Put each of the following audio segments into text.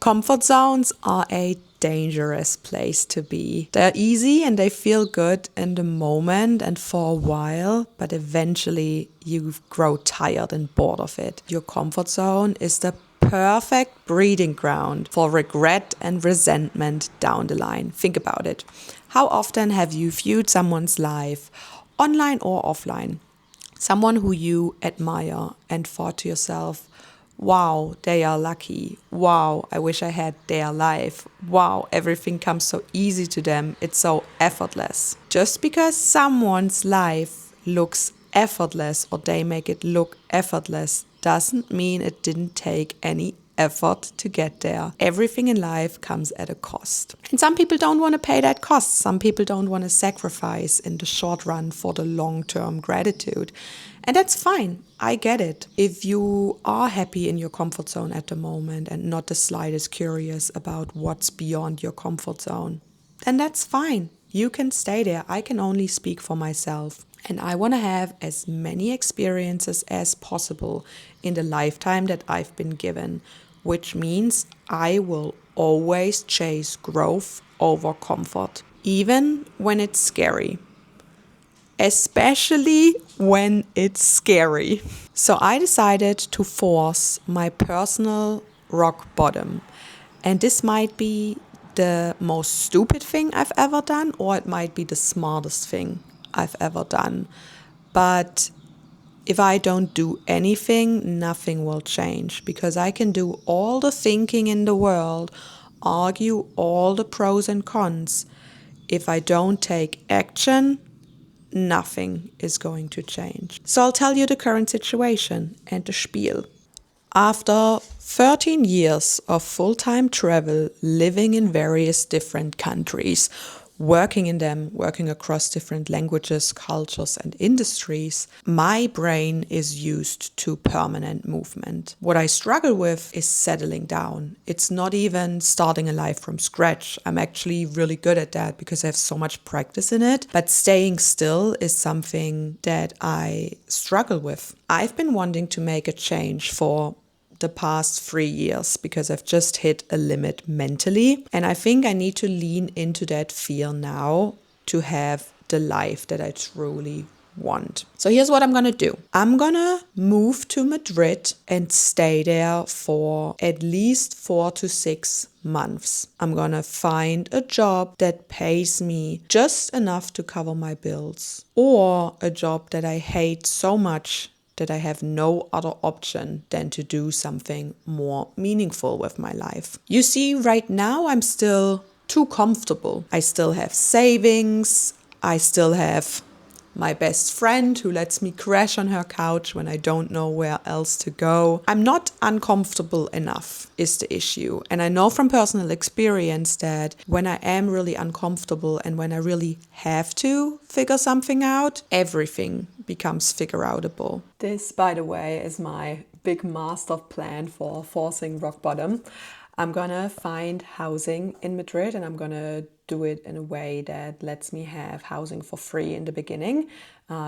Comfort zones are a dangerous place to be. They're easy and they feel good in the moment and for a while, but eventually you grow tired and bored of it. Your comfort zone is the perfect breeding ground for regret and resentment down the line. Think about it. How often have you viewed someone's life, online or offline, someone who you admire, and thought to yourself, wow, they are lucky. Wow, I wish I had their life. Wow, everything comes so easy to them. It's so effortless. Just because someone's life looks effortless or they make it look effortless doesn't mean it didn't take any effort to get there. Everything in life comes at a cost. And some people don't want to pay that cost. Some people don't want to sacrifice in the short run for the long-term gratitude. And that's fine. I get it. If you are happy in your comfort zone at the moment and not the slightest curious about what's beyond your comfort zone, then that's fine. You can stay there. I can only speak for myself. And I want to have as many experiences as possible in the lifetime that I've been given, which means I will always chase growth over comfort, even when it's scary. Especially when it's scary. So I decided to force my personal rock bottom. And this might be the most stupid thing I've ever done, or it might be the smartest thing I've ever done. But if I don't do anything, nothing will change, because I can do all the thinking in the world, argue all the pros and cons. If I don't take action, nothing is going to change. So I'll tell you the current situation and the spiel. After 13 years of full-time travel, living in various different countries, working in them, working across different languages, cultures, and industries, my brain is used to permanent movement. What I struggle with is settling down. It's not even starting a life from scratch. I'm actually really good at that because I have so much practice in it. But staying still is something that I struggle with. I've been wanting to make a change for the past 3 years because I've just hit a limit mentally. And I think I need to lean into that fear now to have the life that I truly want. So here's what I'm going to do. I'm going to move to Madrid and stay there for at least 4 to 6 months. I'm going to find a job that pays me just enough to cover my bills, or a job that I hate so much that I have no other option than to do something more meaningful with my life. You see, right now I'm still too comfortable. I still have savings. I still have my best friend who lets me crash on her couch when I don't know where else to go. I'm not uncomfortable enough is the issue. And I know from personal experience that when I am really uncomfortable and when I really have to figure something out, everything becomes figure-outable. This, by the way, is my big master plan for forcing rock bottom. I'm gonna find housing in Madrid and I'm gonna do it in a way that lets me have housing for free in the beginning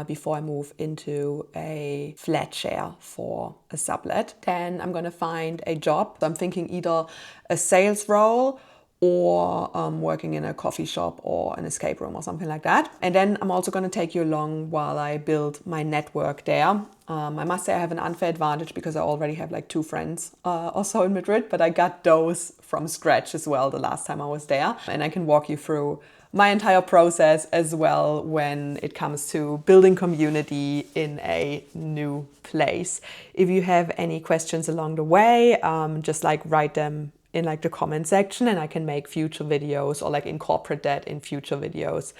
before I move into a flat share for a sublet. Then I'm gonna find a job. I'm thinking either a sales role or working in a coffee shop or an escape room or something like that. And then I'm also going to take you along while I build my network there. I must say I have an unfair advantage because I already have like 2 friends or so in Madrid, but I got those from scratch as well the last time I was there. And I can walk you through my entire process as well when it comes to building community in a new place. If you have any questions along the way, just like write them in like the comment section and I can make future videos or like incorporate that in future videos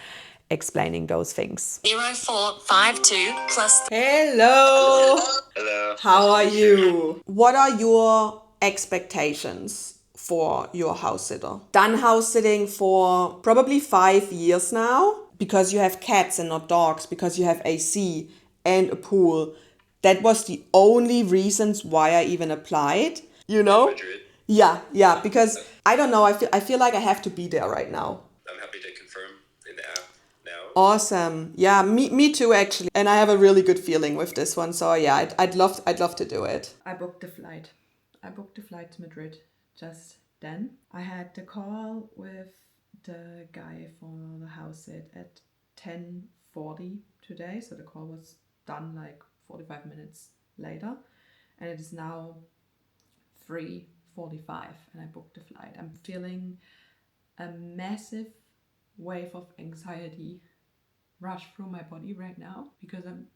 explaining those things. 0452 plus. Hello. Hello. How are you? What are your expectations for your house sitter? Done house sitting for probably 5 years now because you have cats and not dogs, because you have AC and a pool. That was the only reasons why I even applied, you know? Madrid. Yeah, because I don't know, I feel like I have to be there right now. I'm happy to confirm in the app now. Awesome. Yeah, me too actually. And I have a really good feeling with this one. So yeah, I'd love to do it. I booked the flight to Madrid just then. I had the call with the guy for the house sit at 10:40 today, so the call was done like 45 minutes later, and it is now 3:45 and I booked the flight. I'm feeling a massive wave of anxiety rush through my body right now because I'm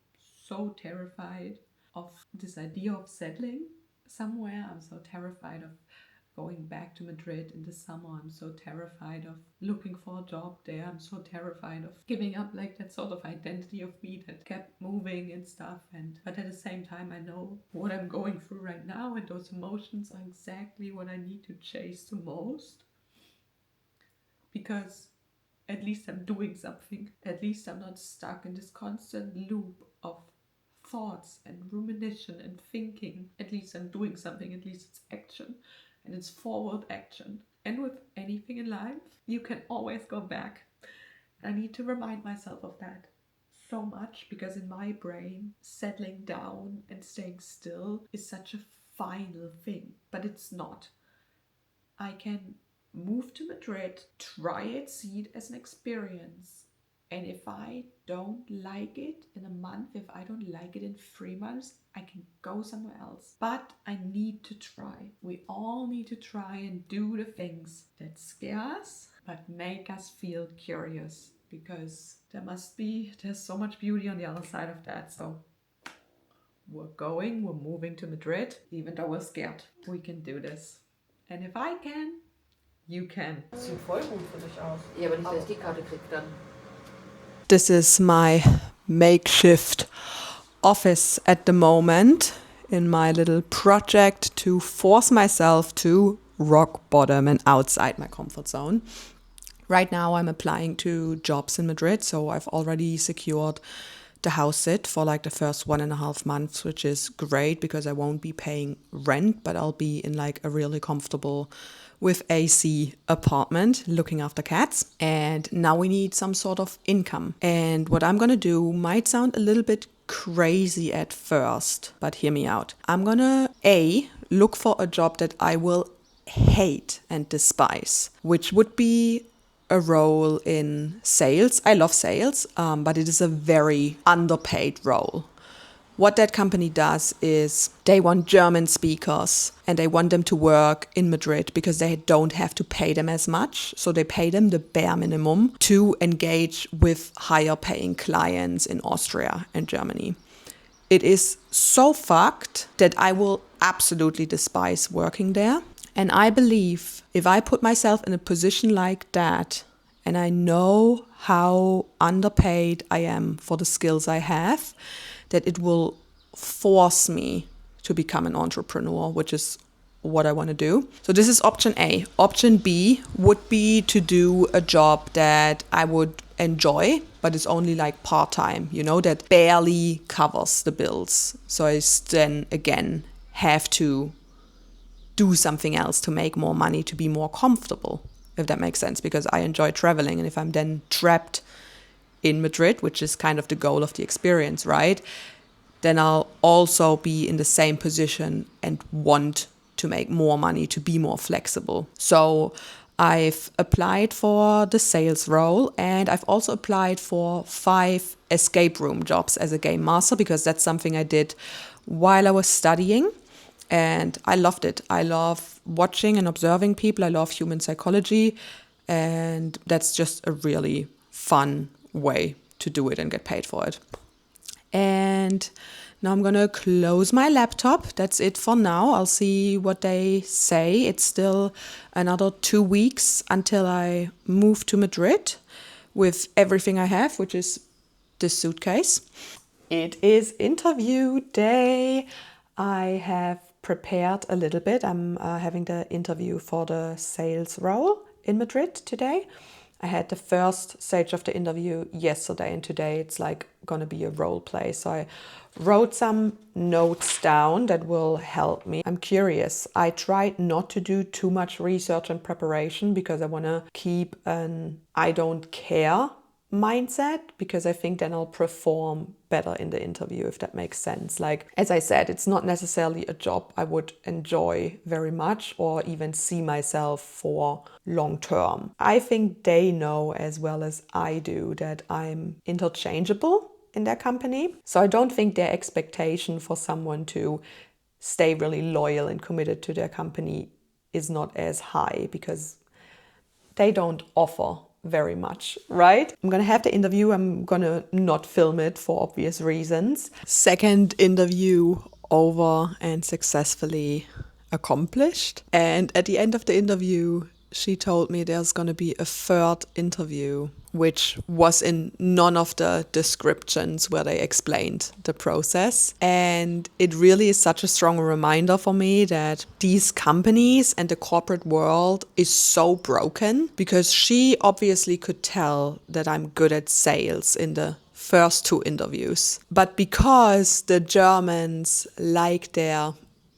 so terrified of this idea of settling somewhere. I'm so terrified of going back to Madrid in the summer. I'm so terrified of looking for a job there. I'm so terrified of giving up like that sort of identity of me that kept moving and stuff. But at the same time, I know what I'm going through right now, and those emotions are exactly what I need to chase the most, because at least I'm doing something. At least I'm not stuck in this constant loop of thoughts and rumination and thinking. At least I'm doing something. At least it's action, and it's forward action. And with anything in life, you can always go back. I need to remind myself of that so much, because in my brain, settling down and staying still is such a final thing, but it's not. I can move to Madrid, try it, see it as an experience. And if I don't like it in a month, if I don't like it in 3 months, I can go somewhere else. But I need to try. We all need to try and do the things that scare us, but make us feel curious. Because there's so much beauty on the other side of that. So we're moving to Madrid, even though we're scared. We can do this. And if I can, you can. Sieht voll gut für dich aus. Ja, aber nicht, dass ich die Karte krieg dann. This is my makeshift office at the moment in my little project to force myself to rock bottom and outside my comfort zone. Right now I'm applying to jobs in Madrid, so I've already secured the house sit for like the first 1.5 months, which is great because I won't be paying rent, but I'll be in like a really comfortable with AC apartment looking after cats. And now we need some sort of income. And what I'm gonna do might sound a little bit crazy at first, but hear me out. I'm gonna look for a job that I will hate and despise, which would be a role in sales. I love sales, but it is a very underpaid role. What that company does is they want German speakers and they want them to work in Madrid because they don't have to pay them as much. So they pay them the bare minimum to engage with higher paying clients in Austria and Germany. It is so fucked that I will absolutely despise working there. And I believe if I put myself in a position like that, and I know how underpaid I am for the skills I have, that it will force me to become an entrepreneur, which is what I want to do. So this is option A. Option B would be to do a job that I would enjoy, but it's only like part-time, that barely covers the bills. So I then again have to do something else to make more money, to be more comfortable, if that makes sense, because I enjoy traveling. And if I'm then trapped in Madrid, which is kind of the goal of the experience, right, then I'll also be in the same position and want to make more money, to be more flexible. So I've applied for the sales role, and I've also applied for 5 escape room jobs as a game master, because that's something I did while I was studying. And I loved it. I love watching and observing people. I love human psychology. And that's just a really fun way to do it and get paid for it. And now I'm going to close my laptop. That's it for now. I'll see what they say. It's still another 2 weeks until I move to Madrid with everything I have, which is this suitcase. It is interview day. I have prepared a little bit. I'm having the interview for the sales role in Madrid today. I had the first stage of the interview yesterday, and today it's like gonna be a role play. So I wrote some notes down that will help me. I'm curious. I tried not to do too much research and preparation because I wanna keep an I don't care mindset, because I think then I'll perform better in the interview, if that makes sense. Like, as I said, it's not necessarily a job I would enjoy very much or even see myself for long term. I think they know as well as I do that I'm interchangeable in their company. So I don't think their expectation for someone to stay really loyal and committed to their company is not as high, because they don't offer very much, right? I'm gonna have the interview. I'm gonna not film it for obvious reasons. Second interview over and successfully accomplished. And at the end of the interview, she told me there's gonna be a third interview, which was in none of the descriptions where they explained the process. And it really is such a strong reminder for me that these companies and the corporate world is so broken, because she obviously could tell that I'm good at sales in the first 2 interviews. But because the Germans like their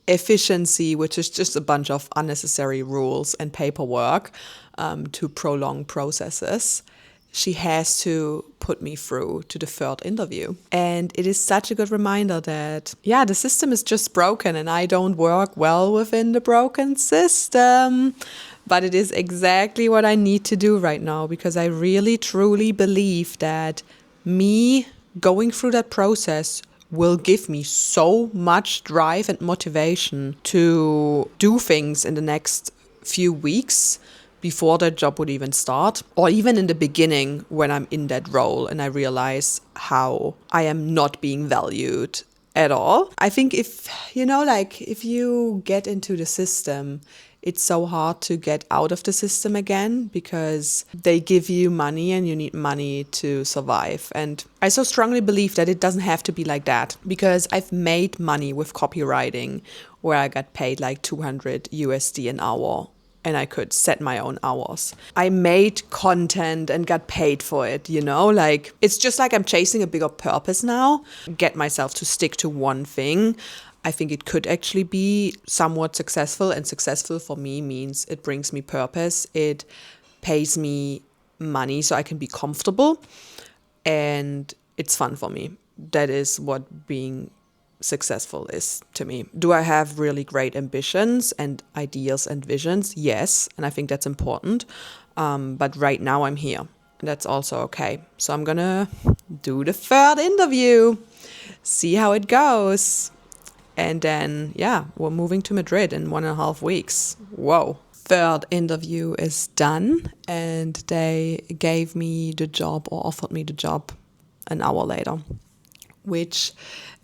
efficiency, which is just a bunch of unnecessary rules and paperwork to prolong processes, she has to put me through to the third interview. And it is such a good reminder that, yeah, the system is just broken and I don't work well within the broken system. But it is exactly what I need to do right now, because I really, truly believe that me going through that process will give me so much drive and motivation to do things in the next few weeks before that job would even start, or even in the beginning when I'm in that role and I realize how I am not being valued at all. I think if you get into the system, it's so hard to get out of the system again, because they give you money and you need money to survive. And I so strongly believe that it doesn't have to be like that, because I've made money with copywriting where I got paid like 200 USD an hour and I could set my own hours. I made content and got paid for it, like it's just like I'm chasing a bigger purpose now, get myself to stick to one thing. I think it could actually be somewhat successful, and successful for me means it brings me purpose. It pays me money so I can be comfortable, and it's fun for me. That is what being successful is to me. Do I have really great ambitions and ideas and visions? Yes, and I think that's important. But right now I'm here. That's also okay. So I'm gonna do the third interview, see how it goes. And then, we're moving to Madrid in 1.5 weeks. Whoa. Third interview is done, and they gave me the job, or offered me the job, an hour later. Which,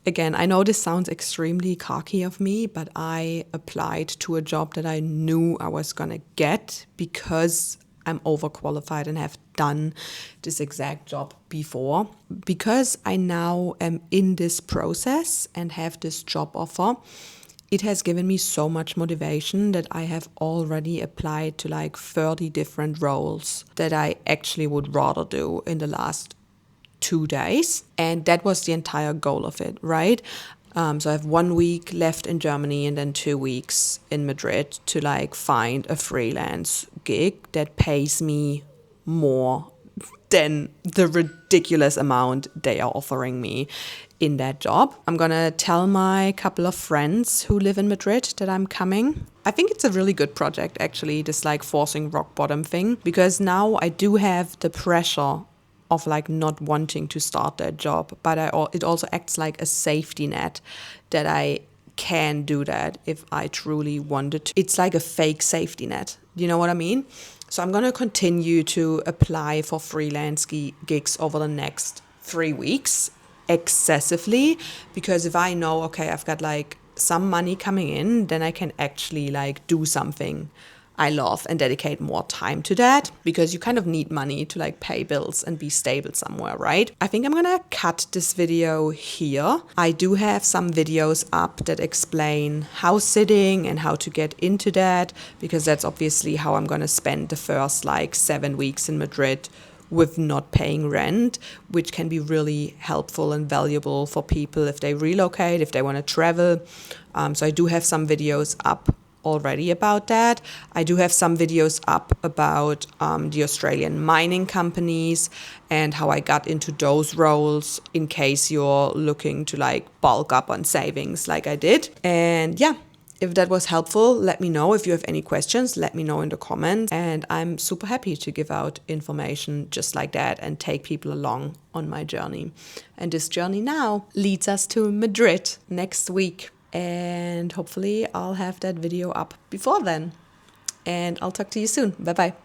again, I know this sounds extremely cocky of me, but I applied to a job that I knew I was going to get because I'm overqualified and have done this exact job before. Because I now am in this process and have this job offer, it has given me so much motivation that I have already applied to like 30 different roles that I actually would rather do in the last 2 days. And that was the entire goal of it, right? So I have 1 week left in Germany and then 2 weeks in Madrid to like find a freelance gig that pays me more than the ridiculous amount they are offering me in that job. I'm gonna tell my couple of friends who live in Madrid that I'm coming. I think it's a really good project, actually, this like forcing rock bottom thing, because now I do have the pressure of like not wanting to start that job, but it also acts like a safety net that I can do that if I truly wanted to. It's like a fake safety net. You know what I mean? So I'm going to continue to apply for freelance gigs over the next 3 weeks excessively, because if I know, okay, I've got like some money coming in, then I can actually like do something I love and dedicate more time to that, because you kind of need money to like pay bills and be stable somewhere, right? I think I'm gonna cut this video here. I do have some videos up that explain house sitting and how to get into that, because that's obviously how I'm gonna spend the first like 7 weeks in Madrid with not paying rent, which can be really helpful and valuable for people if they relocate, if they want to travel. So I do have some videos up already about that. I do have some videos up about the Australian mining companies and how I got into those roles in case you're looking to like bulk up on savings like I did. And yeah, if that was helpful, let me know. If you have any questions, let me know in the comments. And I'm super happy to give out information just like that and take people along on my journey. And this journey now leads us to Madrid next week. And hopefully I'll have that video up before then. And I'll talk to you soon. Bye-bye.